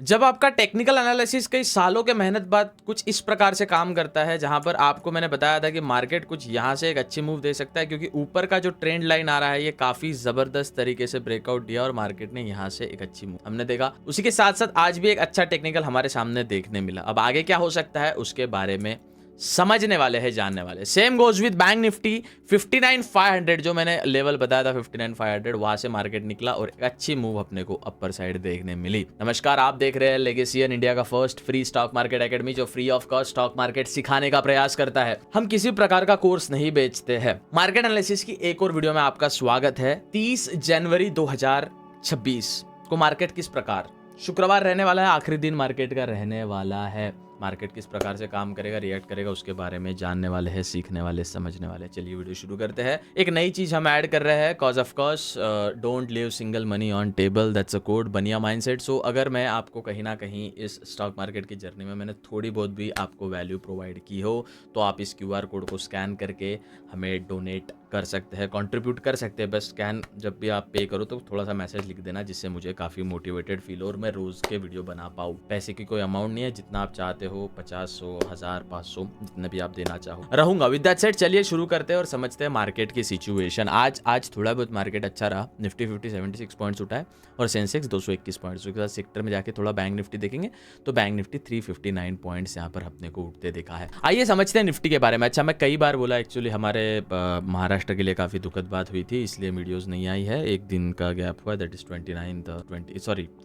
जब आपका technical analysis कई सालों के मेहनत बाद कुछ इस प्रकार से काम करता है, जहां पर आपको मैंने बताया था कि मार्केट कुछ यहां से एक अच्छी मूव दे सकता है, क्योंकि ऊपर का जो ट्रेंड लाइन आ रहा है ये काफी जबरदस्त तरीके से ब्रेकआउट दिया और मार्केट ने यहां से एक अच्छी मूव हमने देखा। उसी के साथ साथ आज भी एक अच्छा टेक्निकल हमारे सामने देखने मिला। अब आगे क्या हो सकता है उसके बारे में समझने वाले हैं, जानने वाले। Same goes with bank Nifty 59,500, जो मैंने लेवल बताया था 59,500, वहां से मार्केट निकला और एक अच्छी मूव अपने को अपर साइड देखने मिली। नमस्कार, आप देख रहे हैं लेगेसियन, इंडिया का first free stock market academy, जो free of cost stock market सिखाने का प्रयास करता है। हम किसी प्रकार का कोर्स नहीं बेचते हैं। मार्केट एनालिसिस की एक और वीडियो में आपका स्वागत है। 30 जनवरी 2026 को मार्केट किस प्रकार, शुक्रवार रहने वाला है, आखिरी दिन मार्केट का रहने वाला है। मार्केट किस प्रकार से काम करेगा, रिएक्ट करेगा, उसके बारे में जानने वाले हैं, सीखने वाले, समझने वाले। चलिए वीडियो शुरू करते हैं। एक नई चीज हम ऐड कर रहे हैं, cause of course don't leave single money on table, that's a code, बनिया माइंडसेट। सो अगर मैं आपको कहीं ना कहीं इस स्टॉक मार्केट की जर्नी में मैंने थोड़ी बहुत भी आपको वैल्यू प्रोवाइड की हो, तो आप इस QR कोड को स्कैन करके हमें डोनेट कर सकते हैं, कंट्रीब्यूट कर सकते हैं। बस स्कैन जब भी आप पे करो तो थोड़ा सा मैसेज लिख देना, जिससे मुझे काफ़ी मोटिवेटेड फील हो और मैं रोज़ के वीडियो बना पाऊँ। पैसे की कोई अमाउंट नहीं है, जितना आप चाहते हो, 50, 100, 1000, 500, जितने भी आप देना चाहो रहूंगा। विद दैट सेड चलिए शुरू करते हैं और समझते हैं मार्केट की सिचुएशन। आज थोड़ा बहुत मार्केट अच्छा रहा। निफ्टी 50 76 पॉइंट्स उठा है और सेंसेक्स 221 पॉइंट्स। उसके बाद सेक्टर में जाके थोड़ा बैंक निफ्टी देखेंगे तो बैंक निफ्टी 359 पॉइंट्स यहाँ पर अपने को उठते देखा है। आइए समझते हैं निफ्टी के बारे में। अच्छा, मैं कई बार बोला, एक्चुअली हमारे महाराष्ट्र के लिए काफ़ी दुखद बात हुई थी, इसलिए वीडियोस नहीं आई है। एक दिन का गैप हुआ, दैट इज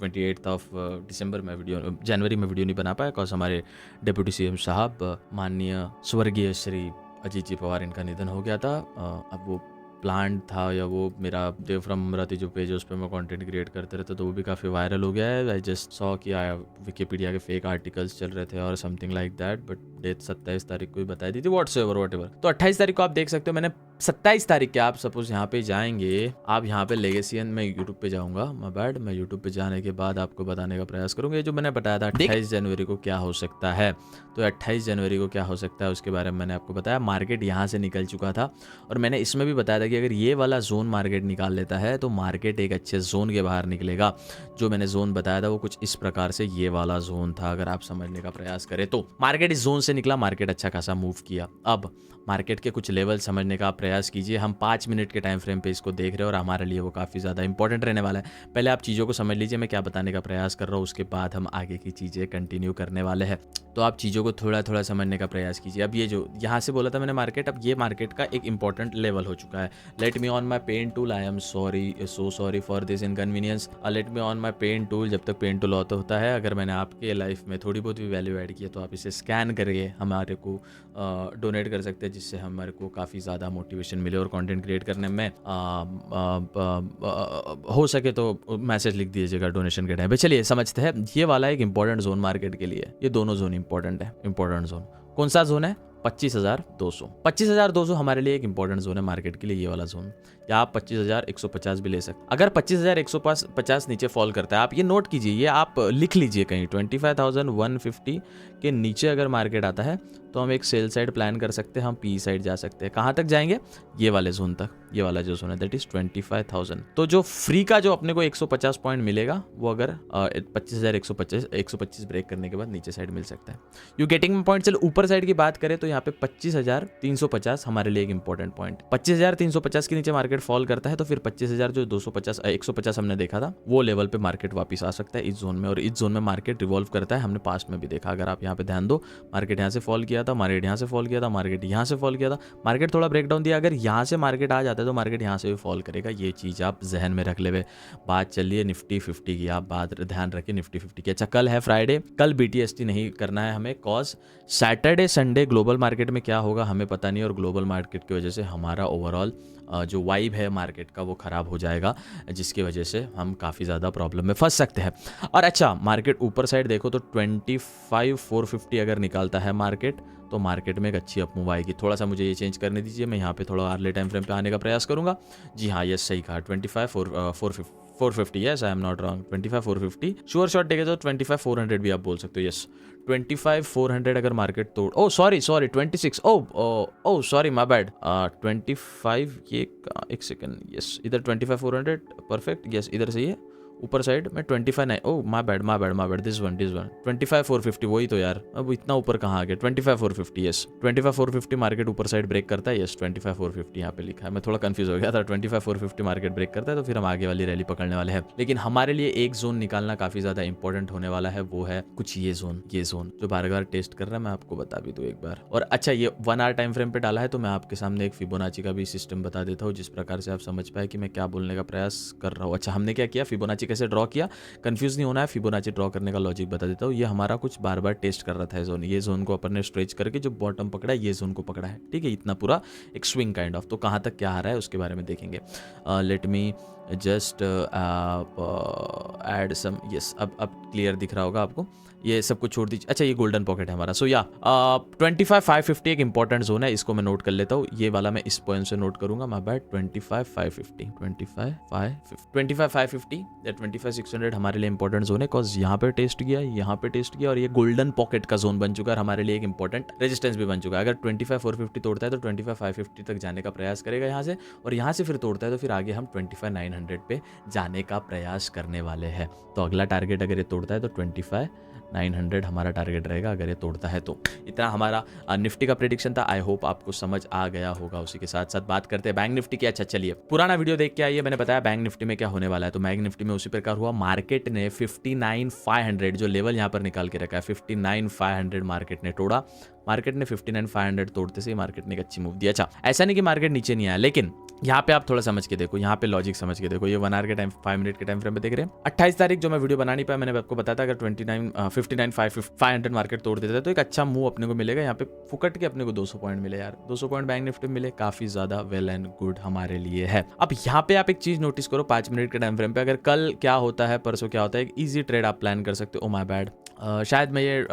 28 ऑफ दिसंबर में वीडियो, जनवरी में वीडियो नहीं बना पाया, बिकॉज हमारे डिप्टी CM साहब माननीय स्वर्गीय श्री अजीत जी पवार, इनका निधन हो गया था। अब वो प्लांट था या वो मेरा देव फ्रॉम अमरावती जो पेज है उस पर मैं कंटेंट क्रिएट करते रहते, तो वो भी काफ़ी वायरल हो गया है। आई जस्ट सॉ कि विकिपीडिया के फेक आर्टिकल्स चल रहे थे और something like that, but date 27 तारीख को ही बताई दी थी, व्हाट्सएवर। तो 28 तारीख को आप देख सकते हो। मैंने 27 तारीख के, आप सपोज यहाँ पे जाएंगे, आप यहाँ पे लेगेसियन, मैं यूट्यूब पे जाऊँगा, माय बैड, मैं यूट्यूब पे जाने के बाद आपको बताने का प्रयास करूँगा। ये जो मैंने बताया था 28 जनवरी को क्या हो सकता है, तो 28 जनवरी को क्या हो सकता है उसके बारे में मैंने आपको बताया। मार्केट यहाँ से निकल चुका था और मैंने इसमें भी बताया था कि अगर ये वाला जोन मार्केट निकाल लेता है तो मार्केट एक अच्छे जोन के बाहर निकलेगा। जो मैंने जोन बताया था वो कुछ इस प्रकार से ये वाला जोन था, अगर आप समझने का प्रयास करें तो। मार्केट इस जोन से निकला, मार्केट अच्छा खासा मूव किया। अब मार्केट के कुछ लेवल समझने का प्रयास कीजिए। हम 5 मिनट के टाइम फ्रेम पे इसको देख रहे हैं और हमारे लिए वो काफ़ी ज़्यादा इंपॉर्टेंट रहने वाला है। पहले आप चीज़ों को समझ लीजिए, मैं क्या बताने का प्रयास कर रहा हूँ, उसके बाद हम आगे की चीज़ें कंटिन्यू करने वाले हैं। तो आप चीज़ों को थोड़ा थोड़ा समझने का प्रयास कीजिए। अब ये जो यहाँ से बोला था मैंने मार्केट, अब ये मार्केट का एक इंपॉर्टेंट लेवल हो चुका है। Let me on my pen tool, I am so sorry for this inconvenience. Let me on my pen tool, जब तक पेन टूल ऑन होता है। अगर मैंने आपके लाइफ में थोड़ी बहुत भी वैल्यू ऐड की है तो आप इसे स्कैन करके हमारे को डोनेट कर सकते हैं, जिससे हमारे को काफ़ी ज़्यादा मोटिवेशन मिले और कंटेंट क्रिएट करने में हो सके तो मैसेज लिख दीजिएगा डोनेशन के टाइम पे। चलिए समझते हैं। ये वाला एक इंपॉर्टेंट जोन मार्केट के लिए, ये दोनों जोन इंपॉर्टेंट है। इंपॉर्टेंट जोन कौन सा जोन है? 25,200। 25,200 हमारे लिए एक इंपॉर्टेंट जोन है मार्केट के लिए, ये वाला जोन। या आप 25,150 भी ले सकते। अगर 25,150 नीचे फॉल करता है, आप ये नोट कीजिए, ये आप लिख लीजिए कहीं, 25,150 के नीचे अगर मार्केट आता है तो हम एक सेल साइड प्लान कर सकते हैं, हम पी साइड जा सकते हैं। कहाँ तक जाएंगे? ये वाले जोन तक। ये वाला जो जोन है दैट इज 25,000। तो जो फ्री का जो अपने को 150 पॉइंट मिलेगा वो अगर 25,125 ब्रेक करने के बाद नीचे साइड मिल सकता है। You getting point. चलो ऊपर साइड की बात करें तो यहाँ पे 25,350 हमारे लिए एक इंपॉर्टेंट पॉइंट। 25,350 के नीचे मार्केट फॉल करता है तो फिर 25,250 150 हमने देखा था, वो लेवल पे मार्केट वापस आ सकता है इस जोन में। और इस जोन में मार्केट रिवॉल्व करता है, हमने पास्ट में भी देखा। अगर आप यहाँ पे ध्यान दो, मार्केट यहाँ से फॉल किया था, मार्केट यहाँ से फॉल किया था, मार्केट यहाँ से फॉल किया था, मार्केट थोड़ा ब्रेकडाउन दिया। अगर यहाँ से मार्केट आ जाता है तो मार्केट यहाँ से भी फॉल करेगा। ये चीज़ आप जहन में रख ले। बात चलिए निफ्टी 50 की, आप बात ध्यान रखिए निफ्टी 50 की। अच्छा, कल है फ्राइडे, कल BTST नहीं करना है हमें, cause Saturday Sunday global market में क्या होगा हमें पता नहीं, और ग्लोबल मार्केट की वजह से हमारा ओवरऑल जो वाइब है मार्केट का वो ख़राब हो जाएगा, जिसकी वजह से हम काफ़ी ज़्यादा प्रॉब्लम में फंस सकते हैं। और अच्छा, मार्केट ऊपर साइड देखो तो 25,450 अगर निकालता है मार्केट तो मार्केट में एक अच्छी अपमूव आएगी। थोड़ा सा मुझे ये चेंज करने दीजिए, मैं यहाँ पे थोड़ा अर्ली टाइम फ्रेम पे आने का प्रयास करूँगा। जी हाँ, ये सही कहा, 25,450, yes I am not wrong, 25,450। Sure shot देखे तो 25,400 भी आप बोल सकते हो, यस 25,400 अगर मार्केट तोड़, oh sorry 26, oh sorry my bad, 25, ये एक सेकंड, यस इधर 25,400 परफेक्ट, यस इधर से ये ऊपर साइड में 25 oh my bad this one 25,450 वही तो यार, अब इतना ऊपर कहाँ आ गया, 25,450 यस 25,450 मार्केट ऊपर साइड ब्रेक करता है, यस 25,450 यहाँ पे लिखा है, मैं थोड़ा कंफ्यूज हो गया था, 25,450 मार्केट ब्रेक करता है तो फिर हम आगे वाली रैली पकड़ने वाले हैं। लेकिन हमारे लिए एक जोन निकालना काफी ज्यादा इंपॉर्टेंट होने वाला है, वो है कुछ ये जोन जो बार बार टेस्ट कर रहा है, मैं आपको बता भी दूं एक बार। और अच्छा ये 1 आवर टाइम फ्रेम पे डाला है तो मैं आपके सामने एक फिबोनाची का भी सिस्टम बता देता हूँ, जिस प्रकार से आप समझ पाए कि मैं क्या बोलने का प्रयास कर रहा हूँ। अच्छा हमने क्या किया, फिबोनाची कैसे ड्रॉ किया, कंफ्यूज नहीं होना है, फिबोनाची ड्रॉ करने का लॉजिक बता देता हूँ। ये हमारा कुछ बार बार टेस्ट कर रहा था जोन, ये जोन को अपन ने स्ट्रेच करके जो बॉटम पकड़ा है ये जोन को पकड़ा है, ठीक है, इतना पूरा एक स्विंग काइंड ऑफ। तो कहाँ तक क्या आ रहा है उसके बारे में देखेंगे। Let me just add some, yes अब क्लियर दिख रहा होगा आपको, ये सब कुछ छोड़ दीजिए। अच्छा ये गोल्डन पॉकेट है हमारा, सो या 25,550 एक इंपॉर्टेंट जोन है, इसको मैं नोट कर लेता हूँ, ये वाला मैं इस पॉइंट से नोट करूंगा, माय बैड 25,550 या 25,600 हमारे लिए इंपॉर्टेंट जोन है, बिकॉज यहाँ पे टेस्ट किया और ये गोल्डन पॉकेट का जोन बन चुका है, हमारे लिए एक इंपॉर्टेंट रेजिस्टेंस भी बन चुका है। अगर 25,450 तोड़ता है तो 25,550 तक जाने का प्रयास करेगा यहाँ से, और यहाँ से फिर तोड़ता है तो फिर आगे हम 25,900 पे जाने का प्रयास करने वाले हैं। तो अगला टारगेट अगर ये तोड़ता है तो 25,900 हमारा टारगेट रहेगा अगर ये तोड़ता है तो। इतना हमारा निफ्टी का प्रेडिक्शन था, आई होप आपको समझ आ गया होगा। उसी के साथ साथ बात करते हैं बैंक निफ्टी की। अच्छा चलिए पुराना वीडियो देख के आइए, मैंने बताया बैंक निफ्टी में क्या होने वाला है। तो बैंक निफ्टी में उसी प्रकार हुआ, मार्केट ने 59,500 जो लेवल यहाँ पर निकाल के रखा है 59,500 मार्केट ने तोड़ा। मार्केट ने 59,500 तोड़ते से मार्केट ने एक अच्छी मूव दी। अच्छा ऐसा नहीं कि मार्केट नीचे नहीं आया, लेकिन यहाँ पे आप थोड़ा समझ के देखो, यहाँ पे लॉजिक समझ के देखो। ये 1 आवर के टाइम 5 मिनट के टाइम फ्रेम पे देख रहे हैं, 28 तारीख जो मैं वीडियो बना नहीं पाया, मैंने आपको बताया था अगर 59,500 मार्केट तोड़ देता है तो एक अच्छा मूव अपने को मिलेगा। यहाँ पे फुकट के अपने को 200 पॉइंट मिले यार, 200 पॉइंट बैंक निफ्टी में मिले, काफी ज्यादा वेल एंड गुड हमारे लिए है। अब यहाँ पे आप एक चीज नोटिस करो 5 मिनट के टाइम फ्रेम पे, अगर कल क्या होता है परसों क्या होता है, एक ईजी ट्रेड आप प्लान कर सकते हो। ओ माय बैड, शायद मैं ये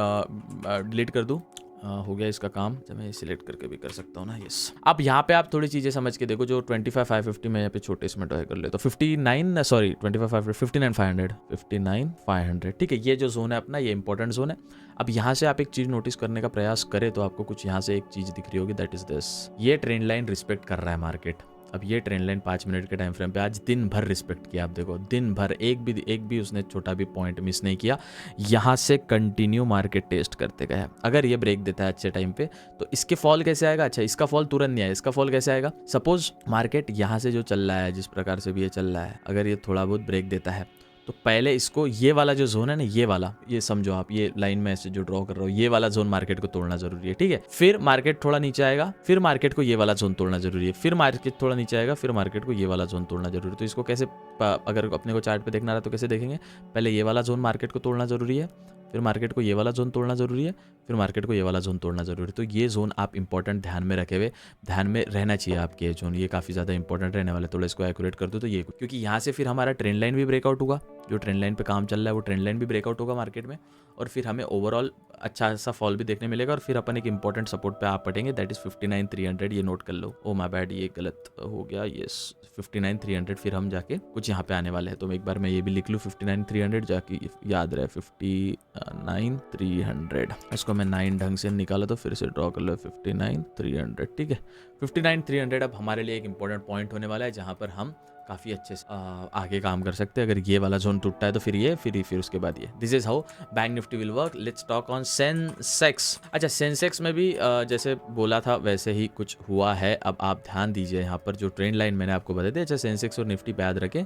डिलीट कर दूं, हो गया इसका काम, जब मैं सिलेक्ट करके भी कर सकता हूँ ना, यस। अब यहाँ पे आप थोड़ी चीज़ें समझ के देखो, जो 25,550 में यहाँ पे छोटे इसमें ट्राई कर ले तो 59,500 ठीक है, ये जो जोन है अपना, ये इंपॉर्टेंट जोन है। अब यहाँ से आप एक चीज़ नोटिस करने का प्रयास करें तो आपको कुछ यहाँ से एक चीज़ दिख रही होगी, दैट इज दिस, ये ट्रेंड लाइन रिस्पेक्ट कर रहा है मार्केट। अब ये ट्रेंड लाइन 5 मिनट के टाइम फ्रेम पे आज दिन भर रिस्पेक्ट किया, आप देखो दिन भर एक भी उसने छोटा भी पॉइंट मिस नहीं किया। यहाँ से कंटिन्यू मार्केट टेस्ट करते गए। अगर ये ब्रेक देता है अच्छे टाइम पे तो इसके फॉल कैसे आएगा, अच्छा इसका फॉल तुरंत नहीं आया, इसका फॉल कैसे आएगा, सपोज मार्केट यहाँ से जो चल रहा है, जिस प्रकार से भी ये चल रहा है, अगर ये थोड़ा बहुत ब्रेक देता है तो पहले इसको ये वाला जो जोन है ना, ये वाला, ये समझो आप, ये लाइन में ऐसे जो ड्रॉ कर रहा हूँ, ये वाला जोन मार्केट को तोड़ना जरूरी है, ठीक है। फिर मार्केट थोड़ा नीचे आएगा, फिर मार्केट को ये वाला जोन तोड़ना जरूरी है, फिर मार्केट थोड़ा नीचे आएगा, फिर मार्केट को ये वाला जोन तोड़ना जरूरी है। तो इसको कैसे, अगर अपने को चार्ट पे देखना रहा तो कैसे देखेंगे, पहले ये वाला जोन मार्केट को तोड़ना जरूरी है, फिर मार्केट को ये वाला जोन तोड़ना जरूरी है, फिर मार्केट को ये वाला जोन तोड़ना जरूरी है। तो ये जोन आप इंपॉर्टेंट ध्यान में रखे हुए, ध्यान में रहना चाहिए आपके ये जोन, ये काफ़ी ज़्यादा इंपॉर्टेंट रहने वाला है। थोड़ा इसको एक्यूरेट कर दो तो ये, क्योंकि यहाँ से फिर हमारा ट्रेंड लाइन भी ब्रेकआउट होगा, जो ट्रेंड लाइन पे काम चल रहा है वो ट्रेंड लाइन भी ब्रेकआउट होगा मार्केट में, और फिर हमें ओवरऑल अच्छा सा फॉल भी देखने मिलेगा, और फिर अपन एक इंपॉर्टेंट सपोर्ट पे आप पटेंगे, दैट इज 59,300, ये नोट कर लो। ओ माय बैड, ये गलत हो गया, यस 59,300, फिर हम जाके कुछ यहाँ पे आने वाले हैं। तो एक बार मैं ये भी लिख लूँ 59,300, जाके याद रहे 59,300, इसको मैं 9 ढंग से निकाला तो फिर से ड्रॉ कर लो 59,300, ठीक है। 59,300 अब हमारे लिए एक इंपॉर्टेंट पॉइंट होने वाला है, जहाँ पर हम काफ़ी अच्छे से आगे काम कर सकते हैं। अगर ये वाला जोन टूटता है तो फिर ये, फिर उसके बाद ये, this is how bank Nifty will work. Let's talk on Sensex. अच्छा सेंसेक्स में भी जैसे बोला था वैसे ही कुछ हुआ है। अब आप ध्यान दीजिए यहाँ पर जो ट्रेंड लाइन मैंने आपको बता दी। अच्छा सेंसेक्स और निफ्टी पे याद रखें,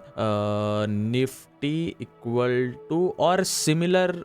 निफ्टी इक्वल टू और सिमिलर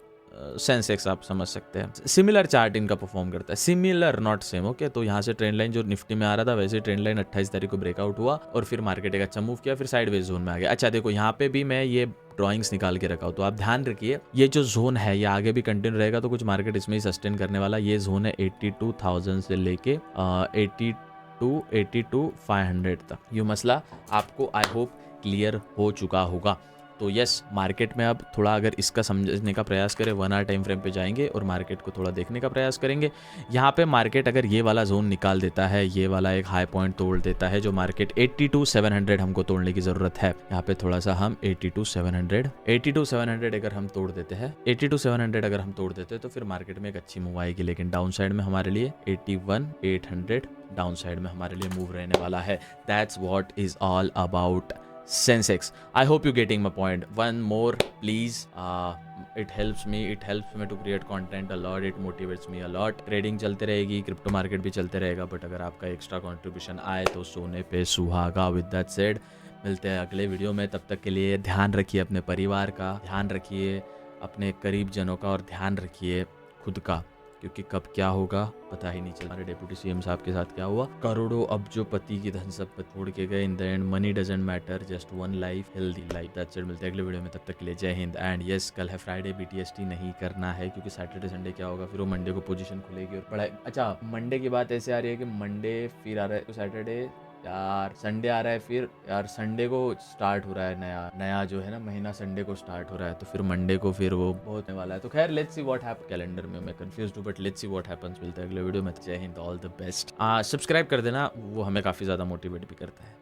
सेंसेक्स आप समझ सकते हैं, सिमिलर चार्ट इनका परफॉर्म करता है, सिमिलर नॉट सेम, ओके। तो यहाँ से ट्रेंड लाइन जो निफ्टी में आ रहा था वैसे ट्रेंड लाइन 28 तारीख को ब्रेकआउट हुआ, और फिर मार्केट एक अच्छा मूव किया, फिर साइडवेज जोन में आ गया। अच्छा देखो यहाँ पे भी मैं ये ड्राइंग्स निकाल के रखा हूँ, तो आप ध्यान रखिए ये जो जोन है ये आगे भी कंटिन्यू रहेगा, तो कुछ मार्केट इसमें ही सस्टेन करने वाला। ये जोन है 82,000 से लेके 82,500 तक। ये मसला आपको आई होप क्लियर हो चुका होगा। तो यस मार्केट में अब थोड़ा अगर इसका समझने का प्रयास करें, 1 आवर टाइम फ्रेम पे जाएंगे और मार्केट को थोड़ा देखने का प्रयास करेंगे। यहाँ पे मार्केट अगर ये वाला जोन निकाल देता है, ये वाला एक हाई पॉइंट तोड़ देता है, जो मार्केट 82,700 हमको तोड़ने की जरूरत है। यहाँ पे थोड़ा सा हम 82,700 अगर हम तोड़ देते हैं, 82,700 अगर हम तोड़ देते हैं तो फिर मार्केट में एक अच्छी मूव आएगी। लेकिन डाउन साइड में हमारे लिए 81,800 डाउन साइड में हमारे लिए मूव रहने वाला है। That's what is all about Sensex. I hope you getting my point. One more please, it helps me to create content a lot, it motivates me a lot. Trading चलते रहेगी, crypto market भी चलते रहेगा, but अगर आपका extra contribution आए तो सोने पे सुहागा। विद दैट सेड, मिलते हैं अगले वीडियो में। तब तक के लिए ध्यान रखिए अपने परिवार का, ध्यान रखिए अपने करीब जनों का, और ध्यान रखिए खुद का, क्योंकि कब क्या होगा पता ही नहीं चलता। हमारे डिप्टी सीएम साहब के साथ क्या हुआ, करोड़ों अब्जोपति की धन संपत्ति छोड़ के गए। In the end money doesn't matter, just one life, healthy life. That's it. मिलते हैं अगले वीडियो में, तब तक के लिए जय हिंद। एंड यस, कल है फ्राइडे, बीटीएसटी नहीं करना है, क्योंकि सैटरडे संडे क्या होगा, फिर वो मंडे को पोजीशन खुलेगी और बड़ा। अच्छा, मंडे की बात ऐसे आ रही है कि मंडे फिर आ रहा है, तो सैटरडे यार, संडे आ रहा है, फिर यार संडे को स्टार्ट हो रहा है नया नया जो है ना महीना, संडे को स्टार्ट हो रहा है, तो फिर मंडे को फिर वो होने वाला है। तो खैर let's see what happen. Calendar में मैं कंफ्यूज हूँ, but let's see what happens. मिलते हैं अगले वीडियो में। जय Hind, all the best. Subscribe कर देना, वो हमें काफ़ी ज़्यादा मोटिवेट भी करता है।